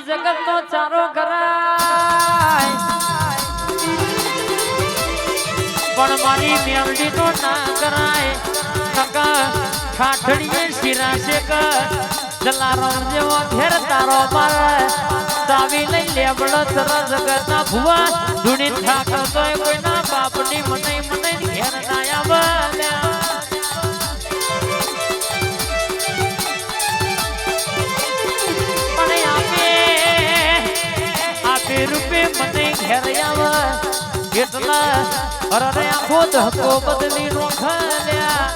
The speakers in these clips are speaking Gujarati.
જગત નો ચારો કરાય પણ મારી મેલડી નો ના કરાય નકા ઠાઠડીએ શિરાશે ક જલારામ જેવો ઘેર તારો મારે ચાવી લઈ લેબડો તરા જગત ના ભુવા ધૂણી ઠાકર તોય કોઈના બાપની મને ઘેર ના આવ્યા રૂપે મને ઘેર આવે એટલા અરે આખો ધક્કો બદલી નો ખાલ્યા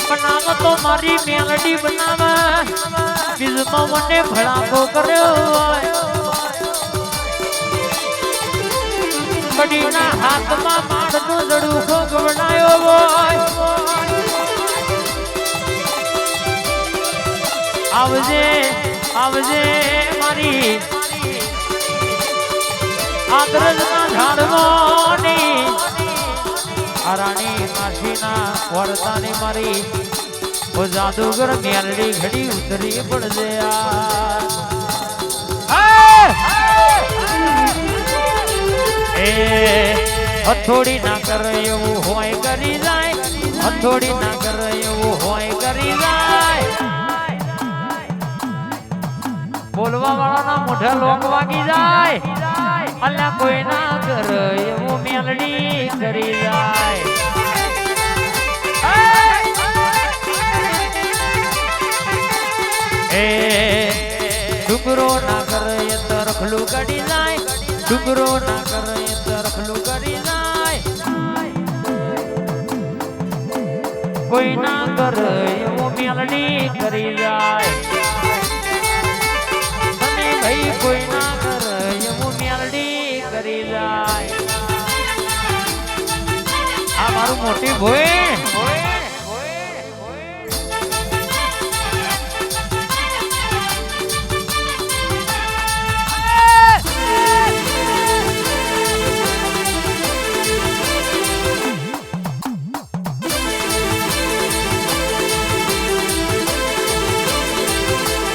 બનાવ તો મારી મેલડી બનાવા બીજમાં મને ભડાકો કર્યો કડીના હાથમાં માળનું જડું ગવડાયો હોય આવજે આવજે મારી આદરજના ઝાડવાની રાણી માસીના વર્તાની મારી ઓ જાદુગર મેલડી ઘડી ઉતરી પડજે એ હથોડી ના કરે એવું હોય કરી જાય હથોડી ના કરે એવું હોય કરી જાય બોલવા વાળાના મોઢા લોક વાગી જાય અલ્યા કોઈ ના કર એવું મેલડી કરી જાય એ ડુંગરો ના કરે તરખલું કરી જાય ડુંગરો ના કરે તરખલું કરી જાય કોઈ ના કર એવું મેલડી કરી જાય ભાઈ કોઈ ના કરે એવું મેલડી કરી જાય આ મારું મોટી ભોય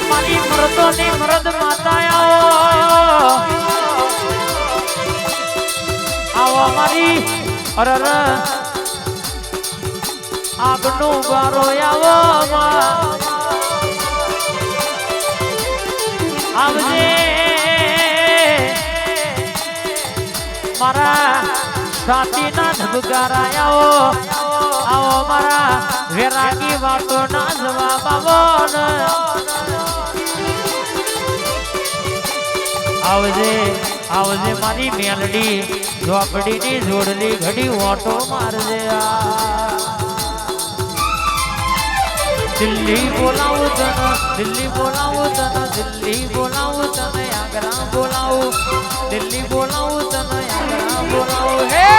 મારી મૃતોની મૃદ માતા આવો મારી અરર આગનું ગારો આવો આવજે મારા સાતીના ધબકારા આવો મારા વેરાગી વાતો ના જવાબ આવો આવજે આવજે મારી મેલડી ઝોપડીની જોડલી ઘડી ઓટો મારજે દિલ્હી બોલાવું તને દિલ્હી બોલાવું તને દિલ્હી બોલાવું તને આગ્રા બોલાવું દિલ્હી બોલાવું તને આગ્રા બોલાવું હે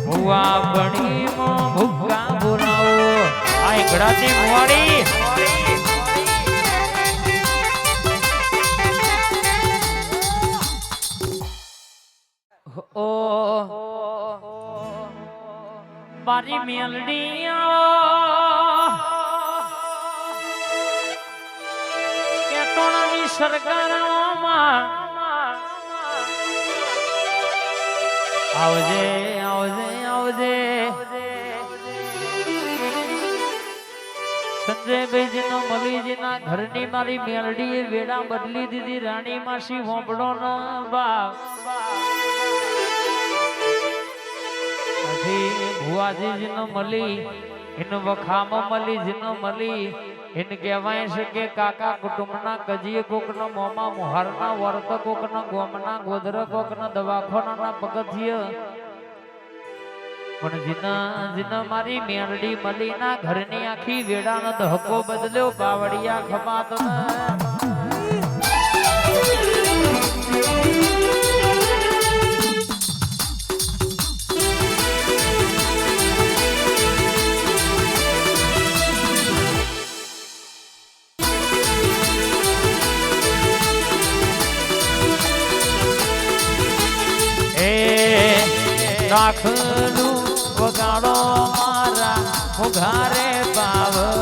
ભુવા બણીમાં ભુગ્ગા બોલાવો આ ઘડાની મોડી ઓ મારી મેલડી કેટોણાની સરકારમાં આવજે આવજે આવજે સંજયભાઈ નો મલીજીના ઘરની મારી મેલડીએ વેડા બદલી દીધી રાણી માસી હોંપડો ના બાપ ભુવાજી જીનો મળી એનો વખામાં મળી જીનો મળી એને કહેવાય છે કે કાકા કુટુંબના કજીએ કોકના મોમાં મોહરના વર્ત કોકના ગોમના ગોદર કોકના દવાખાના પગથિય પણ જીના મારી મેલડી મળી ના ઘરની આખી વેડાનો ધક્કો બદલ્યો બાવડિયા ખપાત રાખલું વગાડો મારા ઘારે પાવ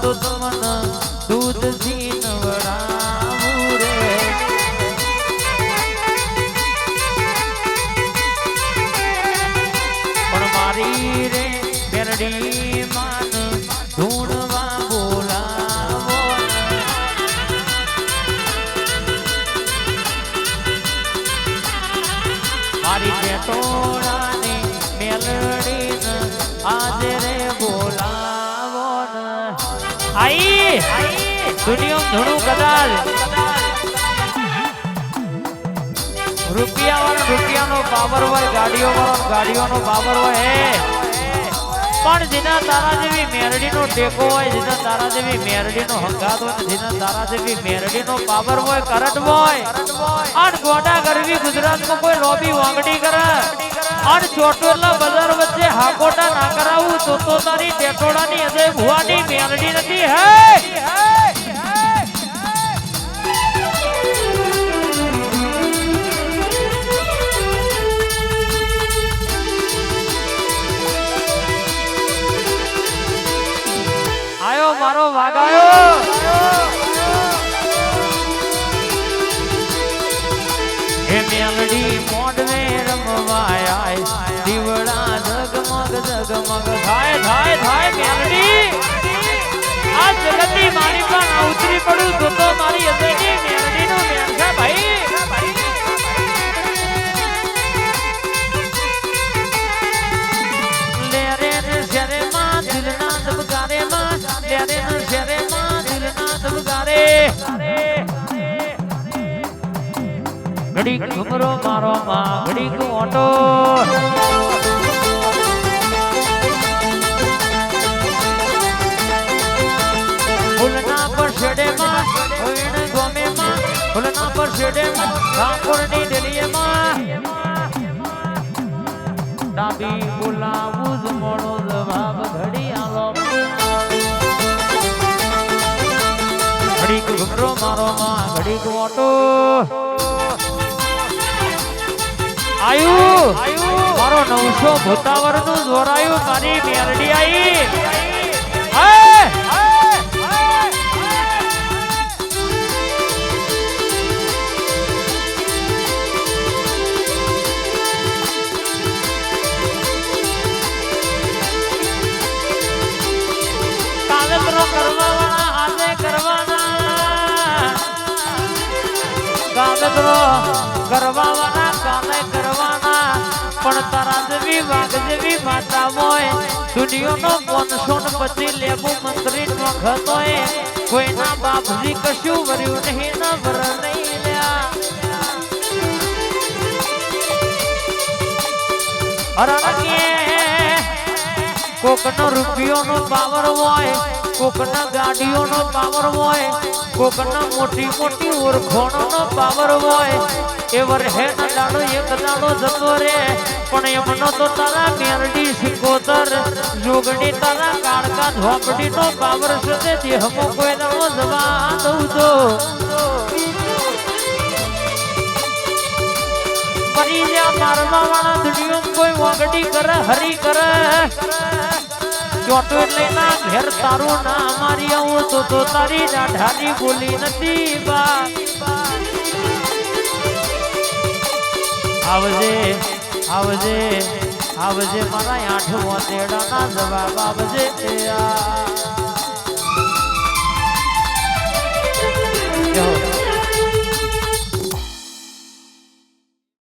તો તમને દૂધથી નવડાવું રે પણ મારી રે મેરડી માન ધૂણવા બોલાવો મારી પેટોળાની મેલડીને આજે રે બોલાવો ને આઈ દુનિયા ધૂણું કદાચ રૂપિયાનો પાવર હોય ગાડીઓનો પાવર હોય પણ જેના તારા જેવી મેરડીનો ટેકો હોય જેના તારા જેવી મેરડીનો હંગાત હોય જેના તારા જેવી મેરડીનો પાવર હોય કરંટ હોય અને ગોડા ગરવી ગુજરાતમાં કોઈ લોબી વાંગડી કરે અને ચોટોલા બજાર વચ્ચે હાકોટા ના કરાવું તો તારી ટેટોડાની અજય ભુવાની મેરડી નથી હે મારો વાગાયો હે મેલડી મોડવે રમવાય દીવડા જગમગ થાય મેલડી આ જગતની મારી પણ ઉતરી પડું તો મારી અજયની મેલડીનો મેલ છે ભાઈ લેરે ને શરે માં દિલના દબગારે માં લેરે ને શરે માં દિલના દબગારે ઘડી ઘુમરો મારો માં ઘડી ઓટો ફૂલના પર છેડે માં હોઈણ ગોમે માં ફૂલના પર છેડે માં કાપડની ડેલીએ માં ડાબી બોલાવું જ મોડો જવાબ ઘડી આલો ઘડી ઘુમરો મારો માં ઘડી ઓટો આયુ મારો 957 નું જોરાયું મારી મેરડી આઈ કાગતરો કરવાના આજે કરવાના કાગતરો કરવાના કાલે કરવાના પણ તારા જેવી વાઘ જેવી માતા હોય દુનિયાનો 525 લેબુ મંત્રી વખત હોય કોઈના બાપજી કશું વર્યું નહીં ના વર નહીં લ્યા અરણકે કોકનો રૂપિયોનો પાવર હોય કોકના ગાડીઓનો પાવર હોય કોકના મોટી મોટી ઓરખોણોનો પાવર હોય એ વરહે ના દાડો એક દાડો જતો રે પણ એમનો તો તારા મેરડી સિકોતર જોગણી તારા કાળકા ઝોપડીનો પાવર છે તે દેહમો કોઈ દાડો જવા દઉં તો પરી જા મારવા વાળા દુનિયામાં કોઈ વાગડી કરે હરી કરે ચોટો એટલે ના ઘેર તારું ના મારી આવું તો તારી દાઢાની બોલી નથી બા આવજે આવજે આવજે મારા 8 વાતેડાના જવાબ આવજે